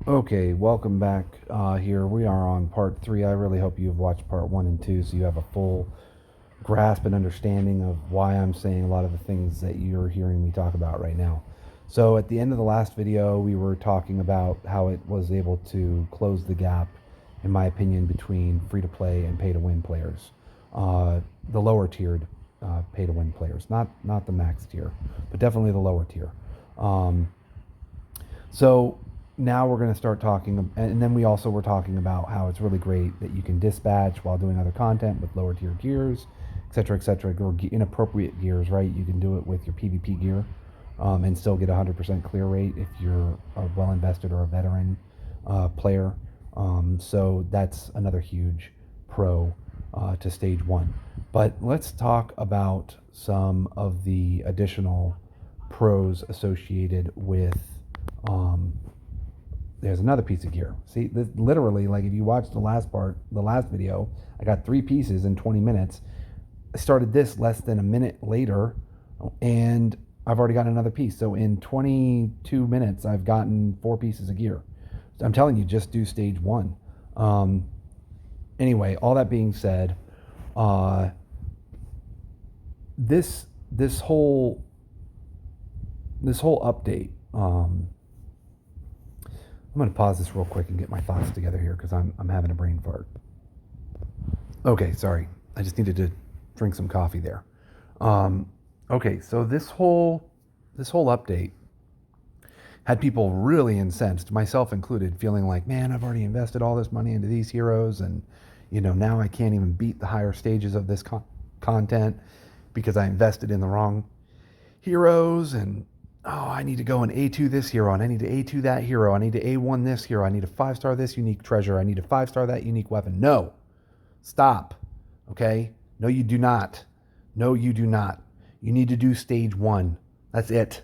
Okay, welcome back. Here we are on part three. I really hope you've watched part one and two so you have a full grasp and understanding of why I'm saying a lot of the things that you're hearing me talk about right now. So, at the end of the last video, we were talking about how it was able to close the gap, in my opinion, between free to play and pay to win players. The lower tiered pay to win players, not the max tier, but definitely the lower tier. Um, so now we're going to start talking, and then we also were talking about how it's really great that you can dispatch while doing other content with lower tier gears, et cetera, or inappropriate gears, right? You can do it with your PvP gear and still get 100% clear rate if you're a well invested or a veteran player. So that's another huge pro to stage one. But let's talk about some of the additional pros associated with there's another piece of gear. See, this, literally, like if you watch the last video, I got 3 pieces in 20 minutes. I started this less than a minute later, and I've already got another piece. So in 22 minutes, I've gotten 4 pieces of gear. So I'm telling you, just do stage one. Anyway, all that being said, uh, this whole update. I'm going to pause this real quick and get my thoughts together here because I'm having a brain fart. Okay, sorry. I just needed to drink some coffee there. Okay, so this whole update had people really incensed, myself included, feeling like, man, I've already invested all this money into these heroes, and now I can't even beat the higher stages of this content because I invested in the wrong heroes, and oh, I need to go and A2 this hero, and I need to A2 that hero, I need to A1 this hero, I need to 5-star this unique treasure, I need to 5-star that unique weapon. No, stop. Okay? No, you do not. No, you do not. You need to do stage one. That's it.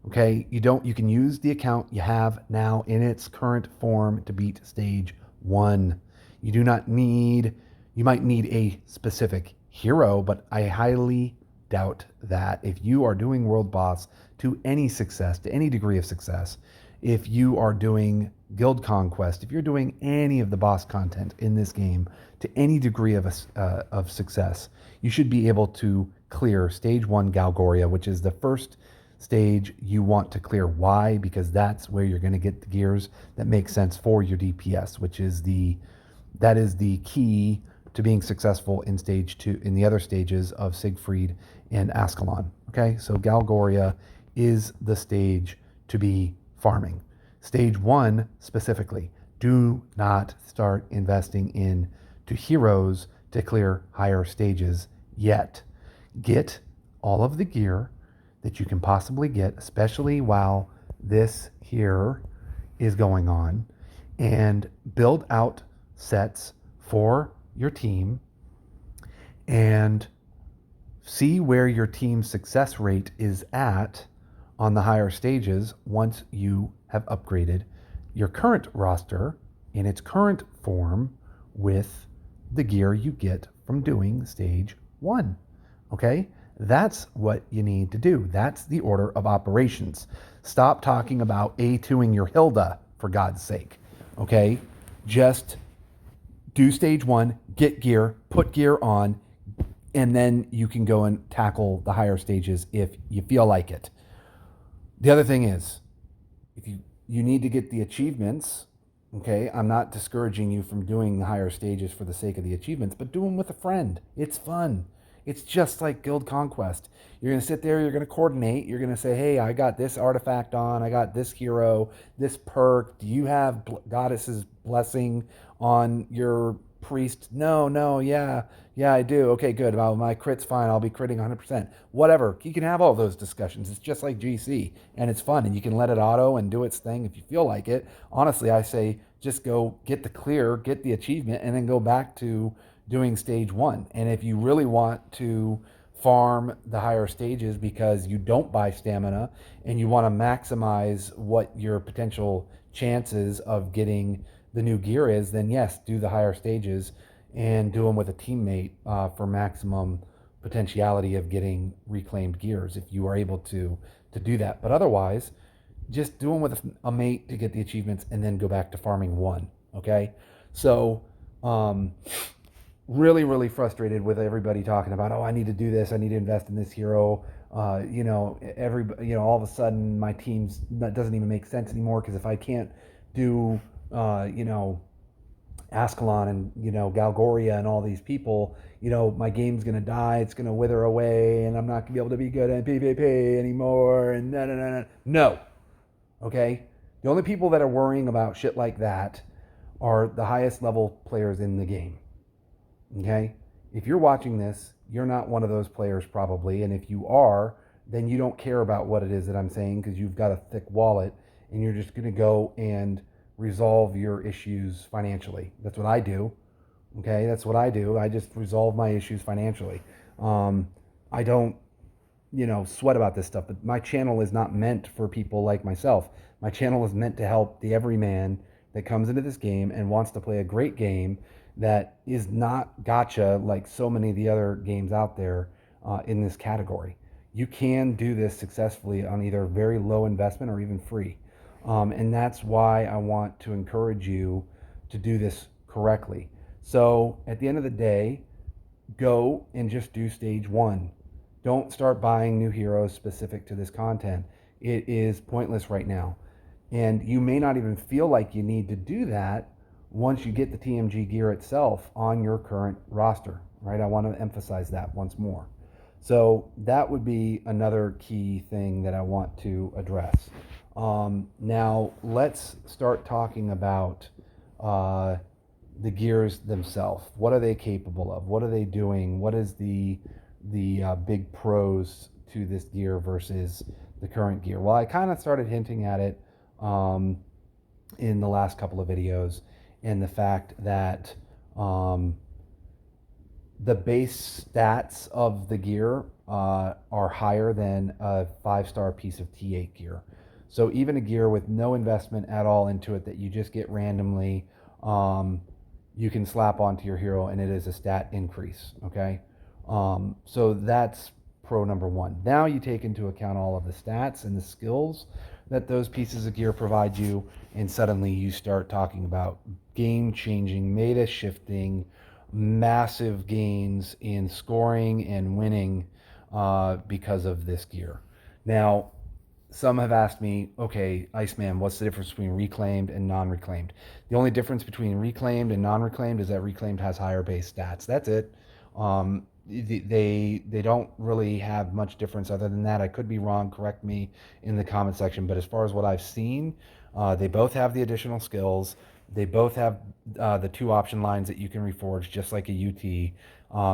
Okay? You can use the account you have now in its current form to beat stage one. You do not need, you might need a specific hero, but I highly doubt that if you are doing world boss to any success, to any degree of success, if you are doing guild conquest, if you're doing any of the boss content in this game to any degree of success, you should be able to clear stage one Galgoria, which is the first stage you want to clear. Why? Because that's where you're going to get the gears that make sense for your DPS, that is the key to being successful in stage two, in the other stages of Siegfried and Ascalon. Okay, so Galgoria is the stage to be farming. Stage one specifically, do not start investing into heroes to clear higher stages yet. Get all of the gear that you can possibly get, especially while this here is going on, and build out sets for your team and see where your team's success rate is at on the higher stages once you have upgraded your current roster in its current form with the gear you get from doing stage one. Okay? That's what you need to do. That's the order of operations. Stop talking about A2ing your Hilda, for God's sake. Okay? Just do stage one, get gear, put gear on, and then you can go and tackle the higher stages if you feel like it. The other thing is, if you need to get the achievements, okay, I'm not discouraging you from doing the higher stages for the sake of the achievements, but do them with a friend. It's fun. It's just like Guild Conquest. You're going to sit there, you're going to coordinate, you're going to say, hey, I got this artifact on, I got this hero, this perk. Do you have Goddess's Blessing on your priest? No, yeah, I do. Okay, good. Well, my crit's fine. I'll be critting 100%. Whatever. You can have all those discussions. It's just like GC, and it's fun, and you can let it auto and do its thing if you feel like it. Honestly, I say just go get the clear, get the achievement, and then go back to doing stage one. And if you really want to farm the higher stages because you don't buy stamina and you want to maximize what your potential chances of getting the new gear is, then yes, do the higher stages and do them with a teammate for maximum potentiality of getting reclaimed gears if you are able to do that. But otherwise, just do them with a mate to get the achievements and then go back to farming one. Okay. So, really, really frustrated with everybody talking about, oh, I need to do this. I need to invest in this hero. All of a sudden my team's that doesn't even make sense anymore because if I can't do, Ascalon and Galgoria and all these people, my game's gonna die. It's gonna wither away, and I'm not gonna be able to be good at PvP anymore. And no. Okay, the only people that are worrying about shit like that are the highest level players in the game. Okay, if you're watching this, you're not one of those players probably, and if you are, then you don't care about what it is that I'm saying because you've got a thick wallet and you're just gonna go and resolve your issues financially. That's what I do. Okay, that's what I do. I just resolve my issues financially. I don't, sweat about this stuff, but my channel is not meant for people like myself. My channel is meant to help the everyman that comes into this game and wants to play a great game that is not gotcha like so many of the other games out there in this category. You can do this successfully on either very low investment or even free. And that's why I want to encourage you to do this correctly. So at the end of the day, go and just do stage one. Don't start buying new heroes specific to this content. It is pointless right now. And you may not even feel like you need to do that once you get the TMG gear itself on your current roster, right? I want to emphasize that once more. So that would be another key thing that I want to address. Now let's start talking about the gears themselves. What are they capable of? What are they doing? What is the big pros to this gear versus the current gear? Well, I kind of started hinting at it in the last couple of videos, and the fact that the base stats of the gear are higher than a 5-star piece of T8 gear. So even a gear with no investment at all into it that you just get randomly, you can slap onto your hero and it is a stat increase, okay? So that's pro number one. Now you take into account all of the stats and the skills that those pieces of gear provide you, and suddenly you start talking about game-changing, meta-shifting, massive gains in scoring and winning because of this gear. Now, some have asked me, okay, Iceman, what's the difference between reclaimed and non-reclaimed? The only difference between reclaimed and non-reclaimed is that reclaimed has higher base stats. That's it. They don't really have much difference other than that. I could be wrong. Correct me in the comment section. But as far as what I've seen, they both have the additional skills. They both have the 2 option lines that you can reforge, just like a UT.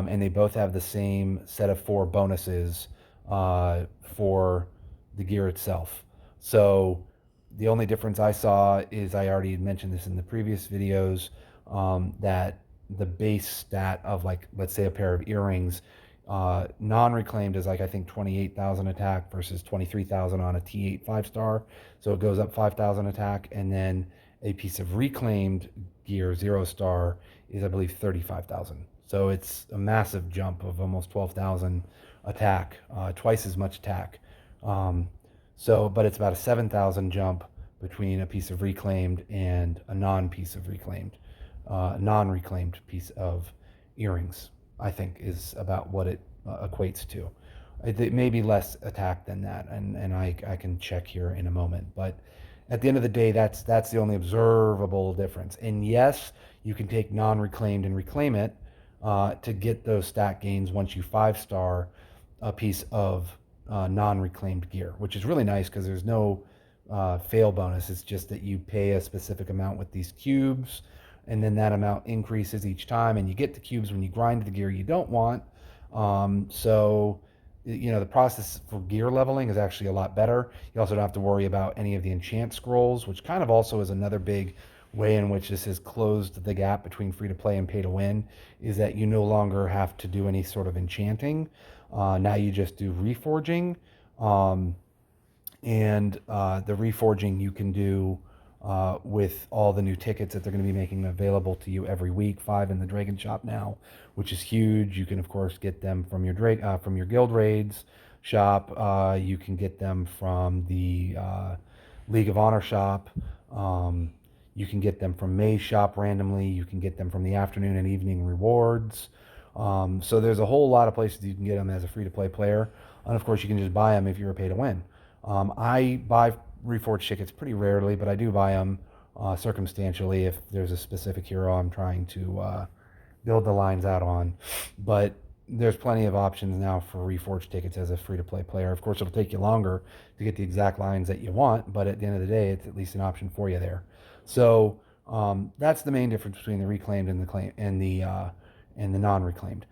And they both have the same set of 4 bonuses for the gear itself. So the only difference I saw is, I already mentioned this in the previous videos, that the base stat of, like, let's say a pair of earrings, non-reclaimed is like, I think 28,000 attack versus 23,000 on a T8 5-star. So it goes up 5,000 attack, and then a piece of reclaimed gear 0-star is, I believe, 35,000. So it's a massive jump of almost 12,000 attack, twice as much attack. But it's about a 7,000 jump between a piece of reclaimed and a non-piece of reclaimed. Non-reclaimed piece of earrings, I think, is about what it equates to. It may be less attack than that, and I can check here in a moment. But at the end of the day, that's the only observable difference. And yes, you can take non-reclaimed and reclaim it to get those stat gains once you 5-star a piece of non-reclaimed gear, which is really nice because there's no fail bonus. It's just that you pay a specific amount with these cubes, and then that amount increases each time, and you get the cubes when you grind the gear you don't want. So the process for gear leveling is actually a lot better. You also don't have to worry about any of the enchant scrolls, which kind of also is another big way in which this has closed the gap between free to play and pay to win, is that you no longer have to do any sort of enchanting. Now you just do reforging, and the reforging you can do with all the new tickets that they're going to be making available to you every week, 5 in the Dragon Shop now, which is huge. You can of course get them from your Guild Raids shop. You can get them from the League of Honor shop. You can get them from May's shop randomly. You can get them from the afternoon and evening rewards. So there's a whole lot of places you can get them as a free-to-play player. And of course, you can just buy them if you're a pay-to-win. I buy Reforged tickets pretty rarely, but I do buy them circumstantially if there's a specific hero I'm trying to build the lines out on. But there's plenty of options now for Reforged tickets as a free-to-play player. Of course, it'll take you longer to get the exact lines that you want, but at the end of the day, it's at least an option for you there. So that's the main difference between the reclaimed and the claim and the non-reclaimed.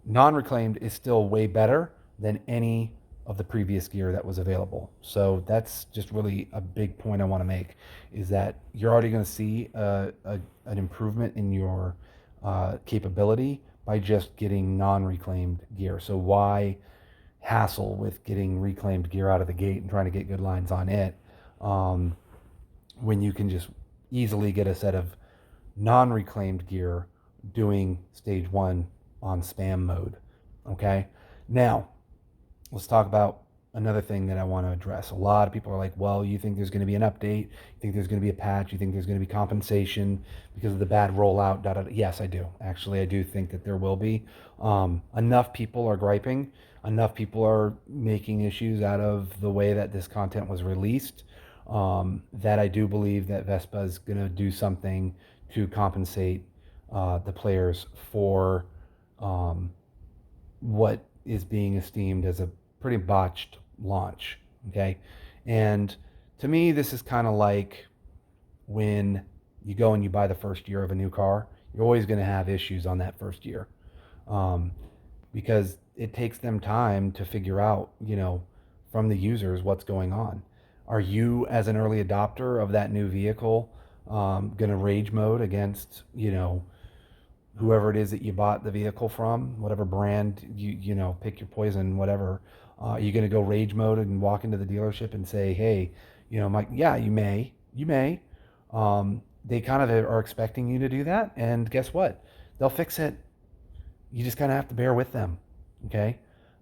Non-reclaimed is still way better than any of the previous gear that was available. So that's just really a big point I want to make, is that you're already going to see an improvement in your capability by just getting non-reclaimed gear. So why hassle with getting reclaimed gear out of the gate and trying to get good lines on it when you can just easily get a set of non-reclaimed gear doing stage 1 on spam mode. Okay, now let's talk about another thing that I want to address. A lot of people are like, well, you think there's going to be an update, you think there's going to be a patch, you think there's going to be compensation because of the bad rollout, da, da, da. Yes, I do. Actually, I do think that there will be. Enough people are griping, enough people are making issues out of the way that this content was released, that I do believe that Vespa is going to do something to compensate the players for what is being esteemed as a pretty botched launch. Okay, and to me, this is kind of like when you go and you buy the first year of a new car. You're always going to have issues on that first year, because it takes them time to figure out, from the users what's going on. Are you, as an early adopter of that new vehicle, going to rage mode against, whoever it is that you bought the vehicle from, whatever brand, pick your poison, whatever. Are you going to go rage mode and walk into the dealership and say, hey, Mike, yeah, you may. They kind of are expecting you to do that. And guess what? They'll fix it. You just kind of have to bear with them. Okay.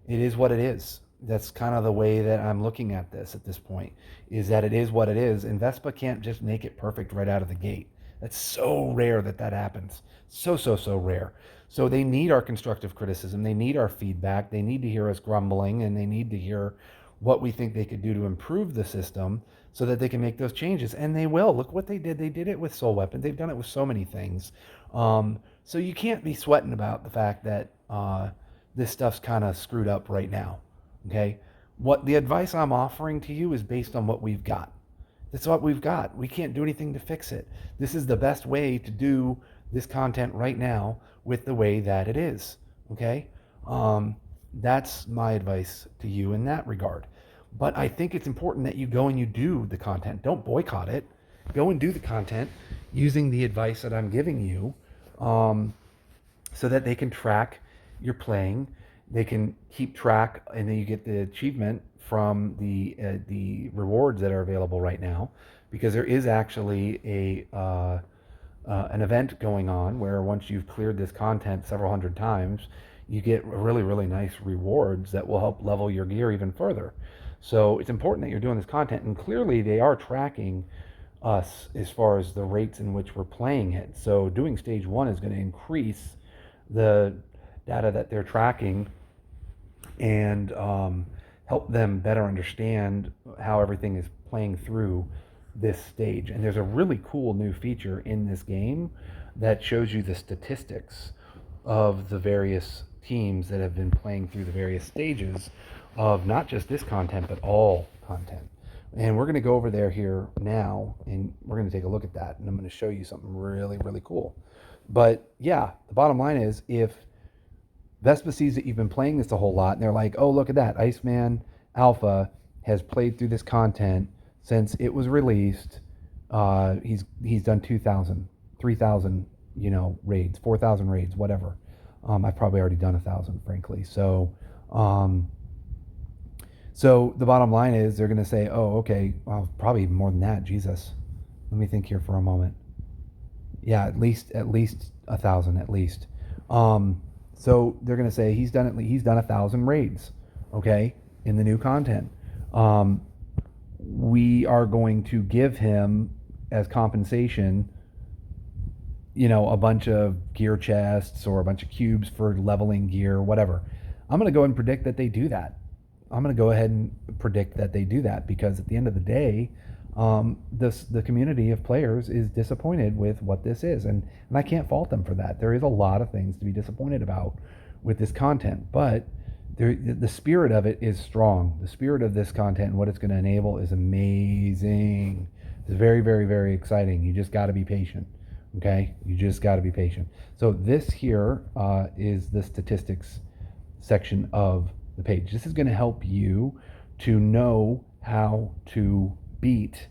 It is what it is. That's kind of the way that I'm looking at this at this point, is that it is what it is. And Vespa can't just make it perfect right out of the gate. That's so rare that happens. So rare. So they need our constructive criticism. They need our feedback. They need to hear us grumbling, and they need to hear what we think they could do to improve the system so that they can make those changes. And they will. Look what they did. They did it with Soul Weapon. They've done it with so many things. So you can't be sweating about the fact that this stuff's kind of screwed up right now. Okay? What the advice I'm offering to you is based on what we've got. That's what we've got. We can't do anything to fix it. This is the best way to do this content right now with the way that it is. Okay? That's my advice to you in that regard. But I think it's important that you go and you do the content. Don't boycott it. Go and do the content using the advice that I'm giving you, so that they can track your playing. They can keep track, and then you get the achievement from the rewards that are available right now, because there is actually an event going on where once you've cleared this content several hundred times, you get really, really nice rewards that will help level your gear even further. So it's important that you're doing this content, and clearly they are tracking us as far as the rates in which we're playing it. So doing stage 1 is going to increase the data that they're tracking and help them better understand how everything is playing through this stage. And there's a really cool new feature in this game that shows you the statistics of the various teams that have been playing through the various stages of not just this content, but all content. And we're going to go over there here now, and we're going to take a look at that, and I'm going to show you something really, really cool. But yeah, the bottom line is, if Vespa sees that you've been playing this a whole lot, and they're like, oh, look at that, Iceman Alpha has played through this content since it was released. He's done 2,000, 3,000, raids, 4,000 raids, whatever. I've probably already done 1,000, frankly. So the bottom line is, they're going to say, oh, okay, well, probably even more than that. Jesus, let me think here for a moment. Yeah, at least 1,000, at least. So they're going to say he's done 1,000 raids, okay, in the new content. we are going to give him as compensation, a bunch of gear chests or a bunch of cubes for leveling gear, whatever. I'm going to go ahead and predict that they do that. I'm going to go ahead and predict that they do that because at the end of the day, the community of players is disappointed with what this is, and I can't fault them for that. There is a lot of things to be disappointed about with this content, but the spirit of it is strong. The spirit of this content and what it's going to enable is amazing. It's very, very, very exciting. You just got to be patient. Okay, you just got to be patient. So this here is the statistics section of the page. This is going to help you to know how to beat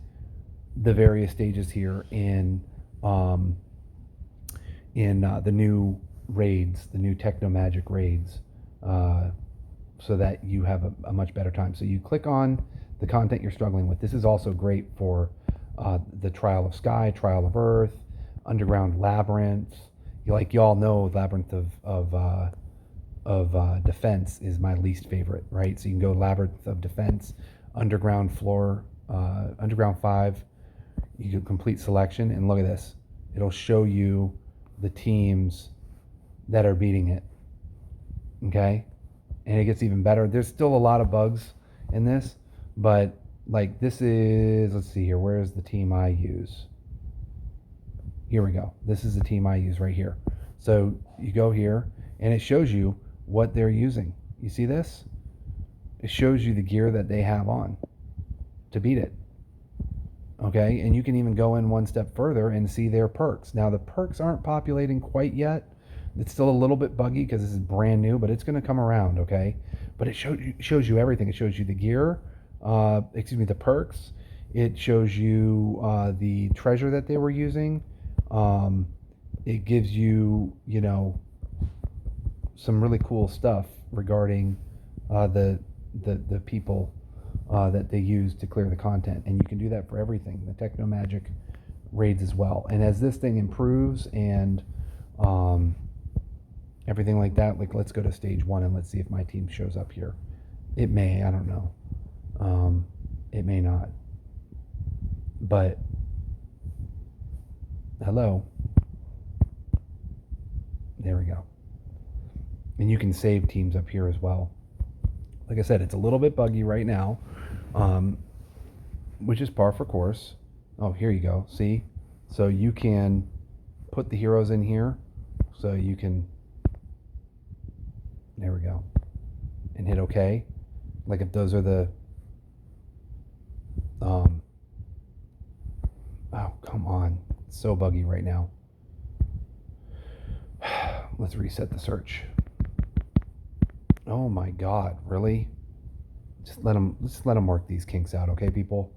the various stages here in the new raids, the new Technomagic raids, so that you have a much better time. So you click on the content you're struggling with. This is also great for the Trial of Sky, Trial of Earth, Underground Labyrinth. Y'all know Labyrinth of Defense is my least favorite, right? So you can go Labyrinth of Defense, Underground 5. You do complete selection, and look at this. It'll show you the teams that are beating it. Okay, and it gets even better. There's still a lot of bugs in this, but like this is, let's see here. Where is the team I use? Here we go. This is the team I use right here. So you go here, and it shows you what they're using. You see this? It shows you the gear that they have on to beat it. Okay, and you can even go in one step further and see their perks. Now the perks aren't populating quite yet. It's still a little bit buggy because this is brand new, but it's going to come around, okay? But it shows you everything. It shows you the gear, the perks. It shows you the treasure that they were using. It gives you, some really cool stuff regarding the people that they use to clear the content, and you can do that for everything. The Technomagic raids as well. And as this thing improves and everything like that, like let's go to stage 1 and let's see if my team shows up here. It may, I don't know. It may not. But hello. There we go. And you can save teams up here as well. Like I said, it's a little bit buggy right now, which is par for course. Oh, here you go. See? So you can put the heroes in here. So you can, there we go, and hit OK. Like if those are the, oh, come on. It's so buggy right now. Let's reset the search. Oh my God, really? Just let them work these kinks out, okay, people?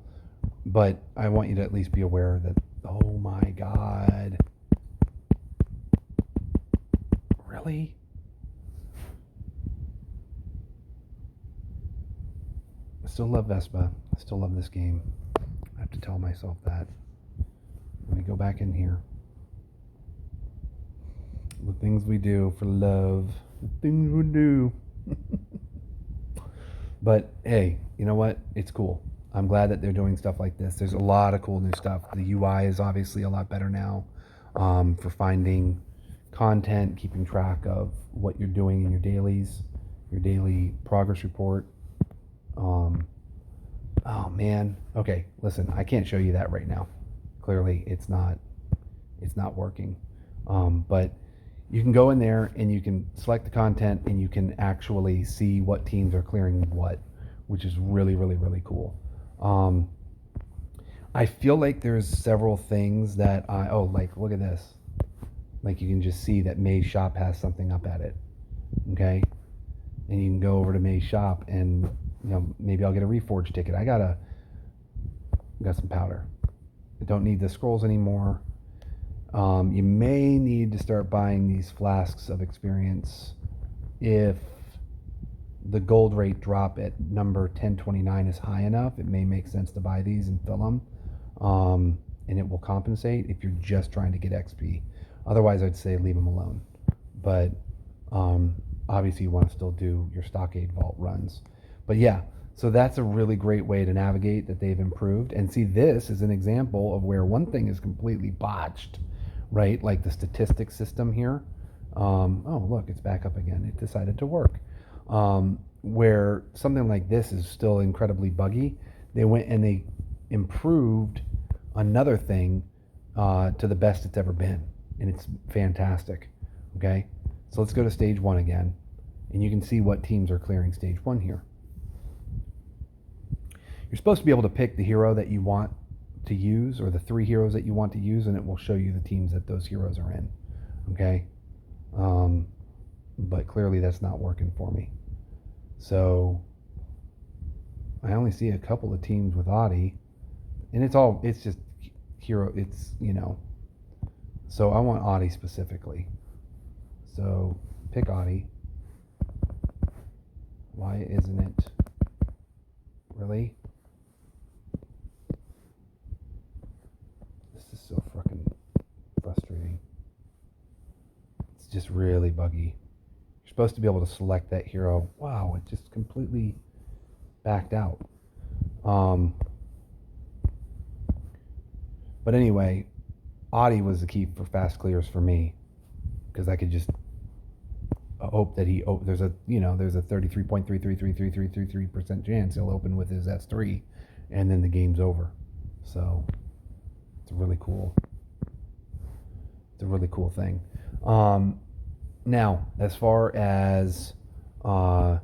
But I want you to at least be aware that, oh my God. Really? I still love Vespa. I still love this game. I have to tell myself that. Let me go back in here. The things we do for love. The things we do. But hey, you know what? It's cool. I'm glad that they're doing stuff like this. There's a lot of cool new stuff. The UI is obviously a lot better now for finding content, keeping track of what you're doing in your dailies, your daily progress report. Oh man. Okay, listen, I can't show you that right now. Clearly, it's not working. But you can go in there and you can select the content and you can actually see what teams are clearing what, which is really, really, really cool. I feel like there's several things that like look at this. Like you can just see that May's shop has something up at it. Okay? And you can go over to May's shop and maybe I'll get a reforge ticket. I got some powder. I don't need the scrolls anymore. You may need to start buying these flasks of experience if the gold rate drop at number 1029 is high enough. It may make sense to buy these and fill them, and it will compensate if you're just trying to get XP. Otherwise, I'd say leave them alone. But obviously, you want to still do your Stockade Vault runs. But yeah, So that's a really great way to navigate that they've improved. And see, this is an example of where one thing is completely botched, right? Like the statistics system here. Oh, look, it's back up again. It decided to work. Where something like this is still incredibly buggy, they went and they improved another thing to the best it's ever been. And it's fantastic. Okay, so let's go to stage 1 again. And you can see what teams are clearing stage 1 here. You're supposed to be able to pick the hero that you want to use, or the 3 heroes that you want to use, and it will show you the teams that those heroes are in. Okay? But clearly that's not working for me. So I only see a couple of teams with Audi, and it's just hero, it's, you know. So I want Audi specifically. So pick Audi. Why isn't it? Really? This is so fucking frustrating. It's just really buggy. You're supposed to be able to select that hero. Wow, it just completely backed out. But anyway, Audi was the key for fast clears for me, because I could just hope that there's a 33.333333% chance he'll open with his S3, and then the game's over. So it's a really cool thing. Now, as far as hold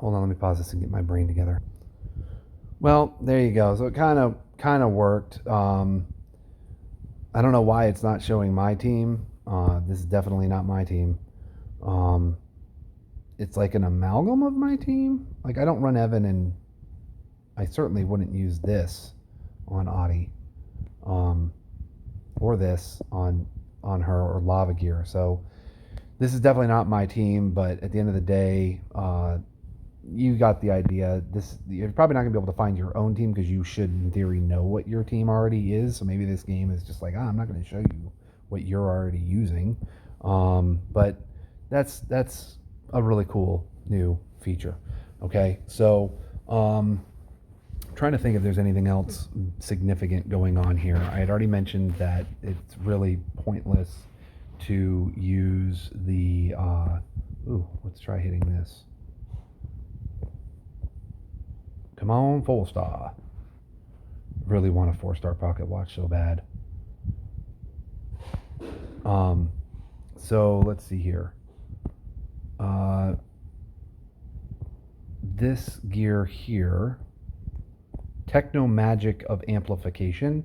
on, let me pause this and get my brain together. Well, there you go. So it kind of worked. I don't know why it's not showing my team. This is definitely not my team. It's like an amalgam of my team. Like, I don't run Evan, and I certainly wouldn't use this on Audi, or this on her, or Lava Gear. So this is definitely not my team. But at the end of the day, you got the idea. You're probably not gonna be able to find your own team, because you should, in theory, know what your team already is. So maybe this game is just like, I'm not going to show you what you're already using. But that's a really cool new feature. Okay, so trying to think if there's anything else significant going on here. I had already mentioned that it's really pointless to use the let's try hitting this. Come on, 4-star. Really want a 4-star pocket watch so bad. So let's see here. This gear here, Technomagic of amplification.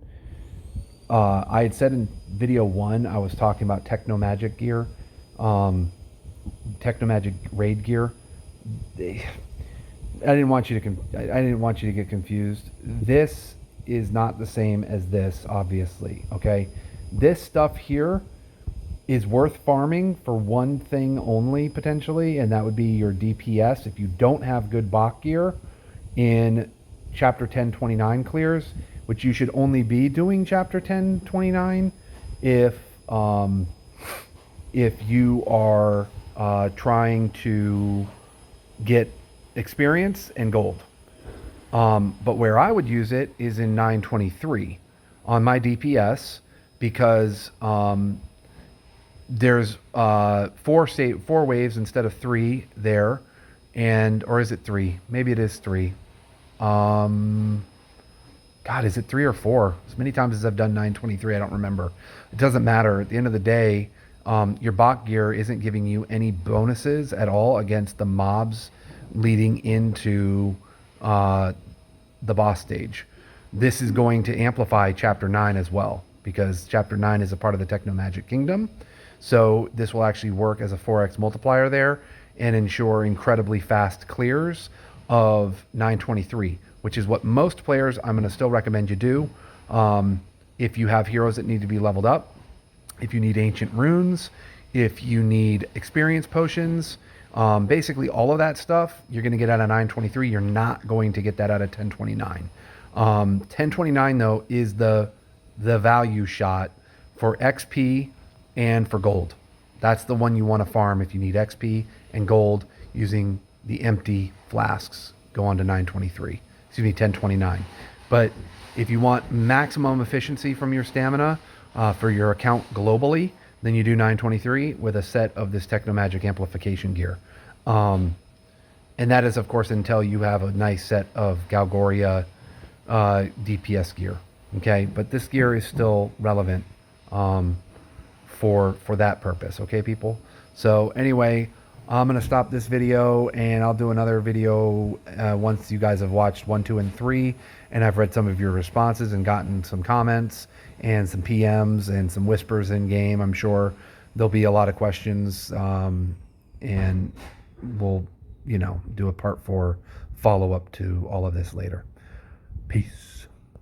I had said in video 1, I was talking about Technomagic gear, Technomagic raid gear. I didn't want you to get confused. This is not the same as this, obviously. Okay, this stuff here is worth farming for one thing only, potentially, and that would be your DPS. If you don't have good Bach gear in chapter 1029 clears, which you should only be doing chapter 1029 if you are trying to get experience and gold. But where I would use it is in 923 on my DPS, because there's 4 waves instead of 3 there, or is it 3? Maybe it is 3. God, is it 3 or 4? As many times as I've done 923, I don't remember. It doesn't matter. At the end of the day, your Bach gear isn't giving you any bonuses at all against the mobs leading into the boss stage. This is going to amplify chapter 9 as well, because chapter 9 is a part of the Technomagic Kingdom. So this will actually work as a 4x multiplier there and ensure incredibly fast clears of 923, which is what most players, I'm going to still recommend you do. If you have heroes that need to be leveled up, if you need ancient runes, if you need experience potions, basically all of that stuff you're going to get out of 923. You're not going to get that out of 1029. 1029 though is the value shot for XP and for gold. That's the one you want to farm if you need XP and gold using the empty flasks go on to 923. Excuse me, 1029. But if you want maximum efficiency from your stamina for your account globally, then you do 923 with a set of this Technomagic amplification gear. And that is, of course, until you have a nice set of Galgoria DPS gear. Okay, but this gear is still relevant for that purpose. Okay, people. So anyway, I'm gonna stop this video, and I'll do another video once you guys have watched 1, 2, and 3, and I've read some of your responses and gotten some comments and some PMs and some whispers in game. I'm sure there'll be a lot of questions, and we'll, do a part 4 follow up to all of this later. Peace.